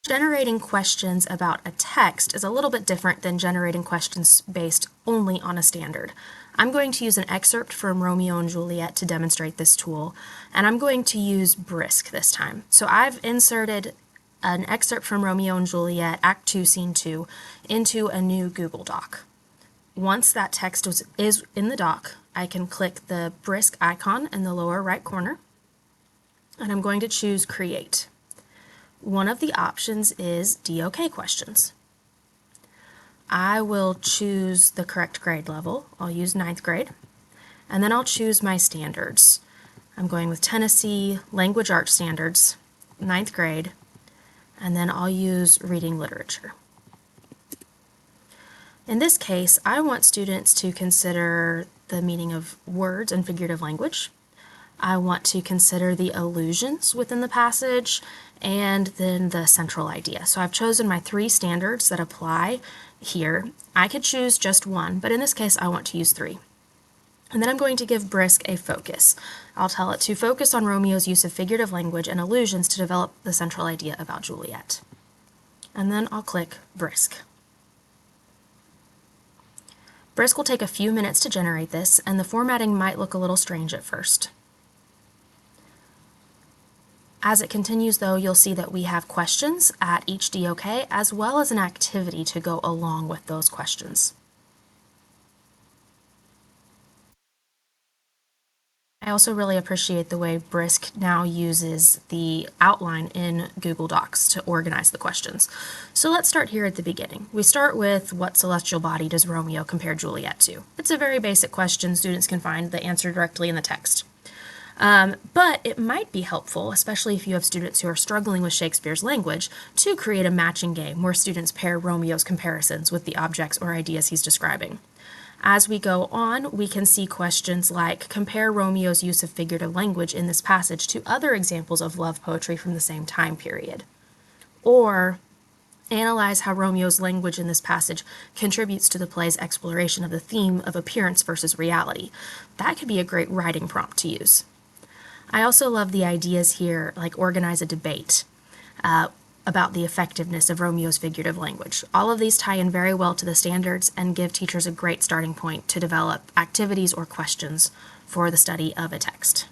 Generating questions about a text is a little bit different than generating questions based only on a standard. I'm going to use an excerpt from Romeo and Juliet to demonstrate this tool, and I'm going to use Brisk this time. So I've inserted an excerpt from Romeo and Juliet, Act 2, Scene 2, into a new Google Doc. Once that text is in the doc, I can click the Brisk icon in the lower right corner, and I'm going to choose Create. One of the options is DOK questions. I will choose the correct grade level. I'll use 9th grade. And then I'll choose my standards. I'm going with Tennessee Language Arts Standards, 9th grade, and then I'll use Reading Literature. In this case, I want students to consider the meaning of words and figurative language. I want to consider the allusions within the passage and then the central idea. So I've chosen my 3 standards that apply here. I could choose just one, but in this case I want to use 3. And then I'm going to give Brisk a focus. I'll tell it to focus on Romeo's use of figurative language and allusions to develop the central idea about Juliet. And then I'll click Brisk. Brisk will take a few minutes to generate this, and the formatting might look a little strange at first. As it continues, though, you'll see that we have questions at each DOK as well as an activity to go along with those questions. I also really appreciate the way Brisk now uses the outline in Google Docs to organize the questions. So let's start here at the beginning. We start with what celestial body does Romeo compare Juliet to? It's a very basic question. Students can find the answer directly in the text. But it might be helpful, especially if you have students who are struggling with Shakespeare's language, to create a matching game where students pair Romeo's comparisons with the objects or ideas he's describing. As we go on, we can see questions like, compare Romeo's use of figurative language in this passage to other examples of love poetry from the same time period. Or, analyze how Romeo's language in this passage contributes to the play's exploration of the theme of appearance versus reality. That could be a great writing prompt to use. I also love the ideas here, like organize a debate about the effectiveness of Romeo's figurative language. All of these tie in very well to the standards and give teachers a great starting point to develop activities or questions for the study of a text.